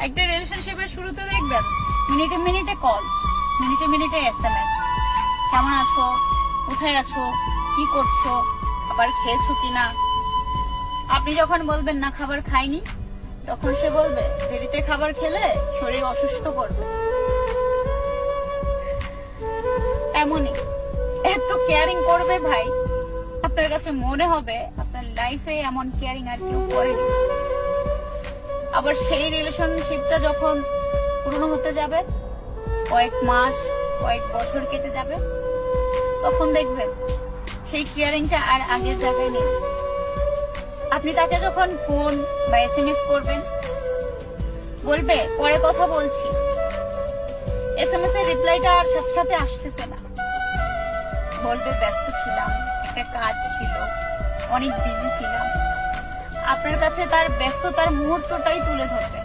একটা রিলেশনশিপের শুরুতে দেখবেন মিনিটে মিনিটে কল, মিনিটে মিনিটে SMS, কেমন আছো, কোথায় আছো, কি করছো, খাবার খেয়েছো কিনা। আপনি যখন বলবেন না খাবার খাইনি, তখন সে বলবে দেরিতে খাবার খেলে শরীর অসুস্থ করবে। এমনই এত কেয়ারিং করবে ভাই, আপনার কাছে মনে হবে আপনার লাইফে এমন কেয়ারিং আর কেউ করেনি। আবার সেই রিলেশনশিপটা যখন পুরনো হতে যাবে, কয়েক মাস কয়েক বছর কেটে যাবে, তখন দেখবেন সেই কেয়ারিংটা আর আগের জায়গায় নেই। আপনি তাকে যখন ফোন বা SMS করবেন, বলবে পরে কথা বলছি, SMS এর রিপ্লাইটা আর সাথে সাথে আসতেছে না, বলবে ব্যস্ত ছিলাম, একটা কাজ ছিল, অনেক বিজি ছিলাম। আপনার কাছে তার ব্যস্ততার মুহূর্তটাই তুলে ধরবে।